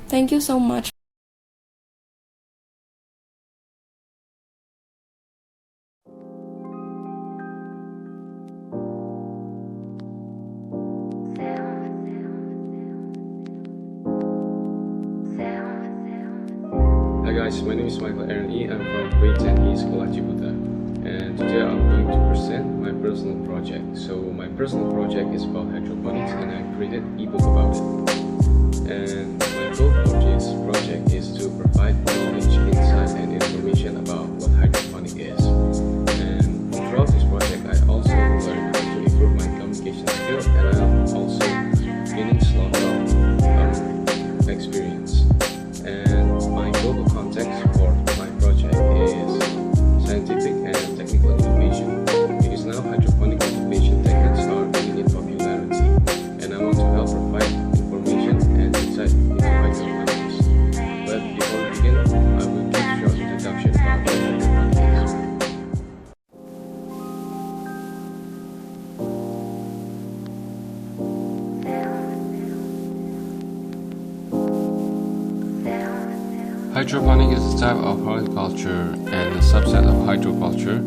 Thank you so much. Hi guys, my name is Ariel Lee. I'm from grade 10E School at Ciputa, and today I'm going to present my personal project. So my personal project is about hydroponics, and I created an ebook about it. And my goal for this project is to provide knowledge, insight, and information about what hydroponics is. And throughout this project, I also learned how to improve my communication skills, and I'm also gaining a lot of experience. And my global context for my project is scientific and technical innovation, because now hydroponic cultivation techniques are gaining in popularity, and I want to help provide information and insight into hydroponics. But before we begin, I will give a short introduction about what hydroponics is. Hydroponic is a type of horticulture and a subset of hydroculture,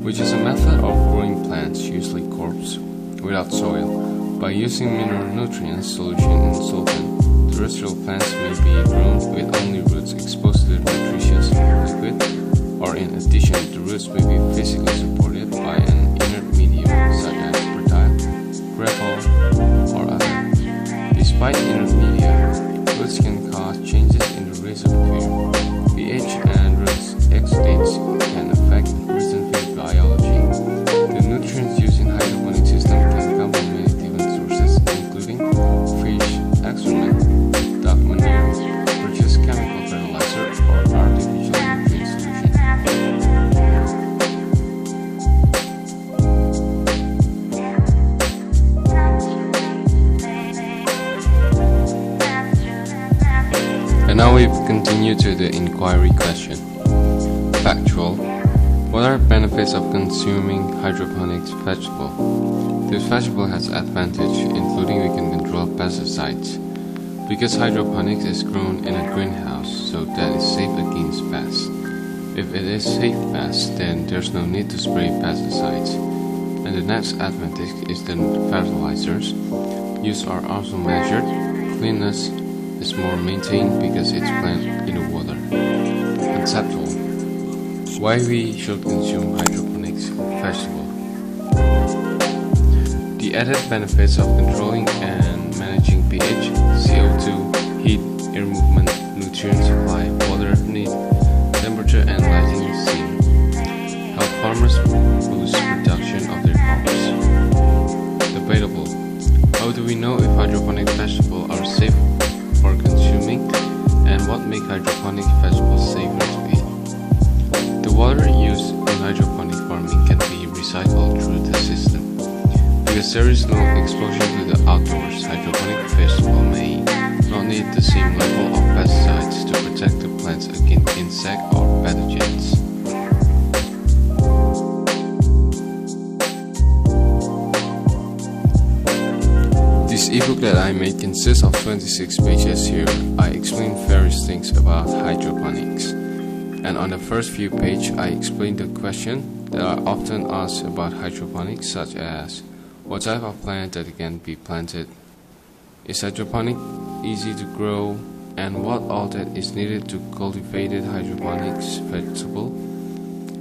which is a method of growing plants, usually crops, without soil, by using mineral nutrients solution in solvent. Terrestrial plants may be grown with only roots exposed to the nutritious liquid, or in addition, the roots may be physically supported by an inert medium such as fertile, gravel, or other. Despite inert media, roots can cause changes in the reservoir pH, and roots exudates can affect reservoir biology. The nutrients used in hydroponic system can come from many different sources, including fish, excrement, duck manure, purchased chemical fertilizer, or artificial nutrient solution. And now we continue to the inquiry question. Factual. What are the benefits of consuming hydroponics vegetable? This vegetable has advantage, including we can control pesticides. Because hydroponics is grown in a greenhouse, so that is safe against pests. If it is safe pests, then there's no need to spray pesticides. And the next advantage is the fertilizers used are also measured. Cleanness is more maintained because it's planted in the water. The conceptual. Why we should consume hydroponics vegetable. The added benefits of controlling and managing pH, CO2, heat, air movement, nutrient supply, water need, temperature and lighting seem help farmers boost production of their crops. Debatable. How do we know if hydroponic vegetables are safe for consuming, and what makes hydroponic vegetables safer to eat? The water used in hydroponic farming can be recycled through the system. Because there is no exposure to the outdoors, hydroponic vegetable may not need the same level of pesticides to protect the plants against insect or pathogens. This ebook that I made consists of 26 pages. Here I explain various things about hydroponics. And on the first few pages I explain the question that are often asked about hydroponics, such as what type of plant that can be planted, is hydroponic easy to grow, and what all that is needed to cultivated hydroponics vegetable.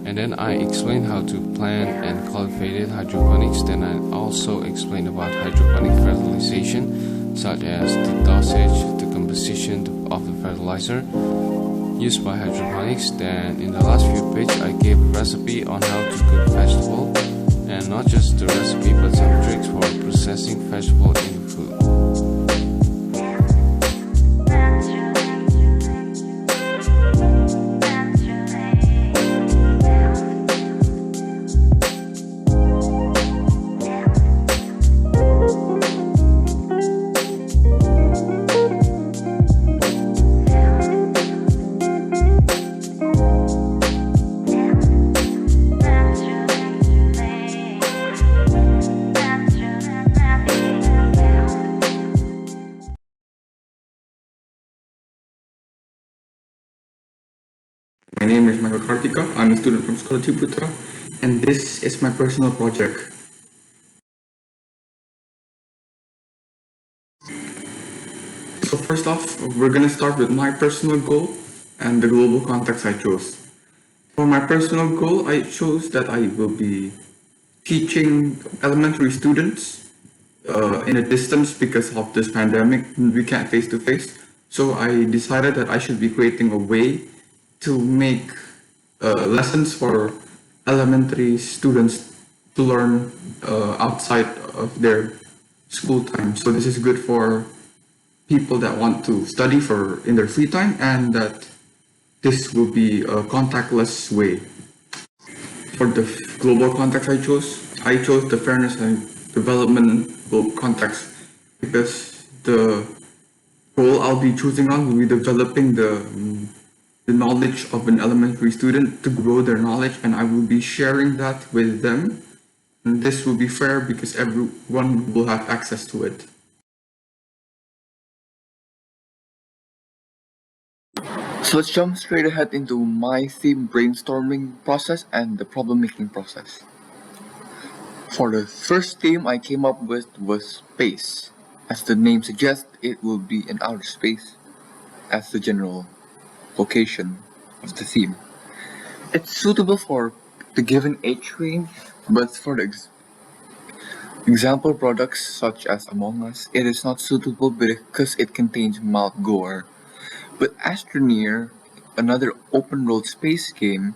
And then I explain how to plant and cultivated hydroponics. Then I also explain about hydroponic fertilization, such as the dosage, the composition of the fertilizer used by hydroponics. Then in the last few pages I gave a recipe on how to cook vegetable, and not just the recipe but some tricks for processing vegetable in food. My name is Michael Kartika. I'm a student from Sekolah Ciputra, and this is my personal project. So first off, we're gonna start with my personal goal and the global context I chose. For my personal goal, I chose that I will be teaching elementary students in a distance because of this pandemic. We can't face to face. So I decided that I should be creating a way to make lessons for elementary students to learn outside of their school time. So this is good for people that want to study in their free time, and that this will be a contactless way. For the global context I chose the fairness and development global context because the goal I'll be choosing on will be developing the knowledge of an elementary student to grow their knowledge, and I will be sharing that with them. And this will be fair because everyone will have access to it. So let's jump straight ahead into my theme brainstorming process and the problem making process. For the first theme I came up with was space. As the name suggests, it will be in outer space as the general location of the theme. It's suitable for the given age range, but for the example products such as Among Us, it is not suitable because it contains mild gore. But Astroneer, another open world space game,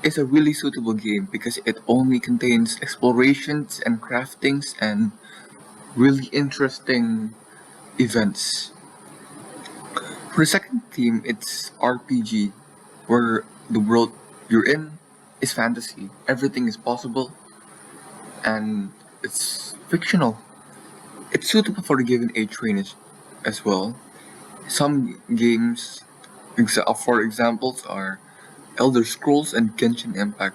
is a really suitable game because it only contains explorations and craftings and really interesting events. For the second theme, it's RPG, where the world you're in is fantasy. Everything is possible, and it's fictional. It's suitable for the given age range as well. Some games, for examples, are Elder Scrolls and Genshin Impact.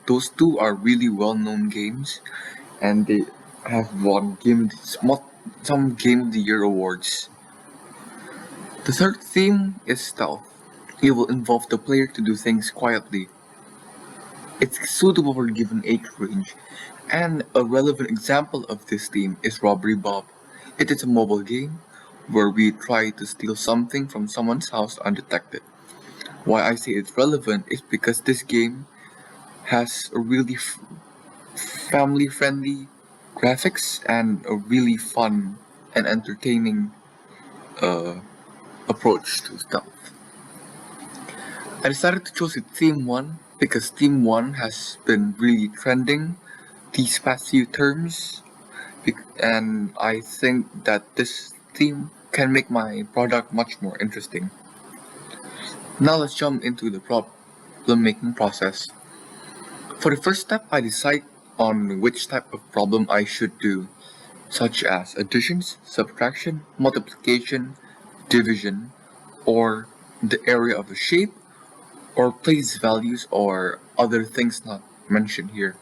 Those two are really well-known games, and they have won some Game of the Year awards. The third theme is stealth. It will involve the player to do things quietly. It's suitable for a given age range, and a relevant example of this theme is Robbery Bob. It is a mobile game where we try to steal something from someone's house undetected. Why I say it's relevant is because this game has a really family friendly graphics and a really fun and entertaining uh, approach to stuff. I decided to choose Theme 1 because Theme 1 has been really trending these past few terms, and I think that this theme can make my product much more interesting. Now let's jump into the problem making process. For the first step, I decide on which type of problem I should do, such as additions, subtraction, multiplication, division, or the area of a shape, or place values or other things not mentioned here.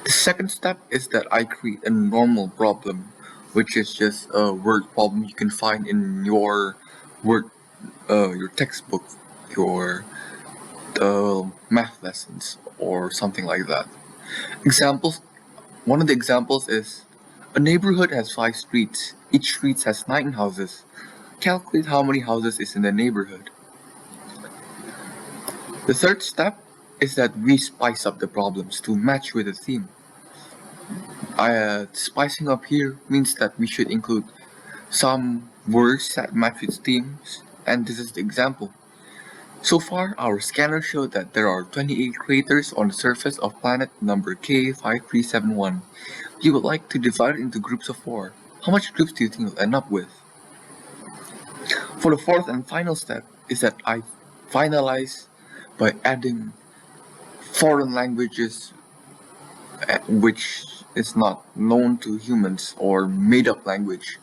The second step is that I create a normal problem, which is just a word problem you can find in your word, your textbook, your math lessons, or something like that. Examples. One of the examples is a neighborhood has 5 streets. Each street has 9 houses. Calculate how many houses is in the neighborhood. The third step is that we spice up the problems to match with the theme. Spicing up here means that we should include some words that match with themes, and this is the example. So far, our scanner showed that there are 28 craters on the surface of planet number K5371. You would like to divide it into groups of 4. How much groups do you think you'll end up with? For the fourth and final step is that I finalize by adding foreign languages which is not known to humans or made up language.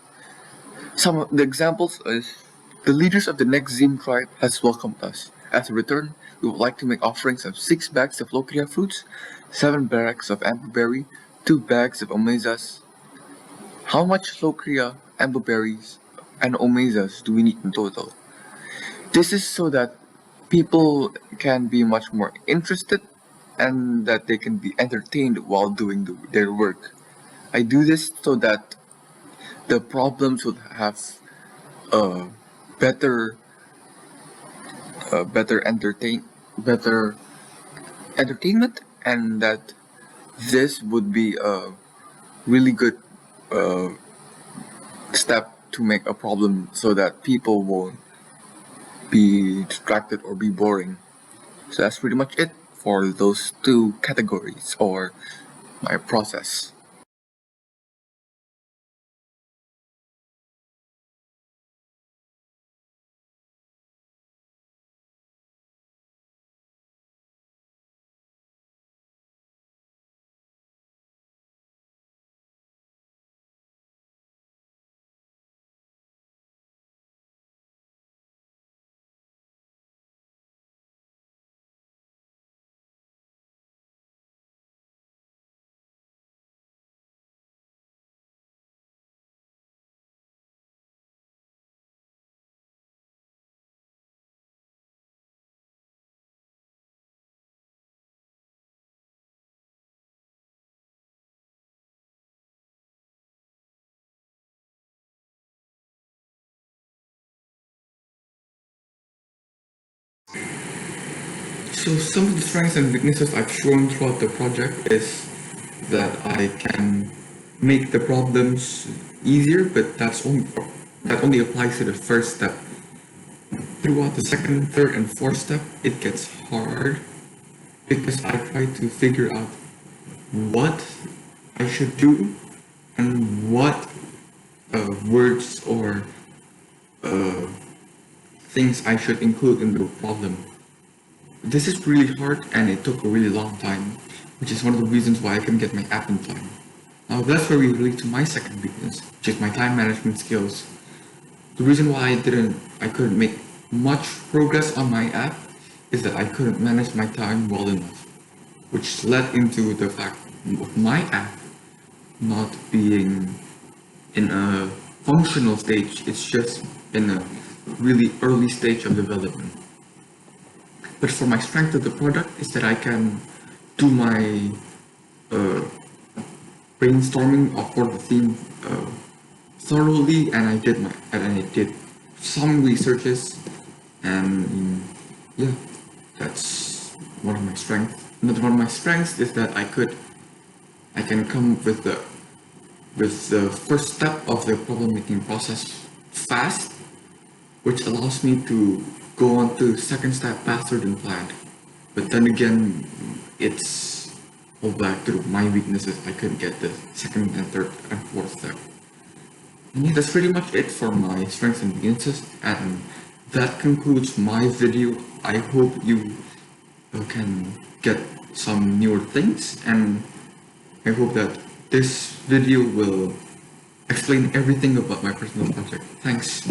Some of the examples is the leaders of the next Zim tribe has welcomed us. As a return, we would like to make offerings of 6 bags of Locrian fruits, 7 bags of ambleberry, 2 bags of omezas. How much Locria, ambleberries, and omezas do we need in total? This is so that people can be much more interested and that they can be entertained while doing their work. I do this so that the problems would have a better entertainment, and that this would be a really good step to make a problem so that people won't be distracted or be boring. So that's pretty much it for those 2 categories or my process. So some of the strengths and weaknesses I've shown throughout the project is that I can make the problems easier, but that only applies to the first step. Throughout the second, third, and fourth step, it gets hard because I try to figure out what I should do and what words or things I should include in the problem. This is really hard and it took a really long time, which is one of the reasons why I couldn't get my app in time. Now that's where we relate to my second weakness, which is my time management skills. The reason why I couldn't make much progress on my app is that I couldn't manage my time well enough, which led into the fact of my app not being in a functional stage. It's just in a really early stage of development. But for my strength of the product is that I can do my brainstorming for the theme thoroughly, and I did some researches and yeah, that's one of my strengths. Another one of my strengths is that I can come with the first step of the problem making process fast, which allows me to go on to second step faster than planned. But then again, it's all back to my weaknesses. I couldn't get the second and third and fourth step. And yeah, that's pretty much it for my strengths and weaknesses, and that concludes my video. I hope you can get some newer things, and I hope that this video will explain everything about my personal project. Thanks.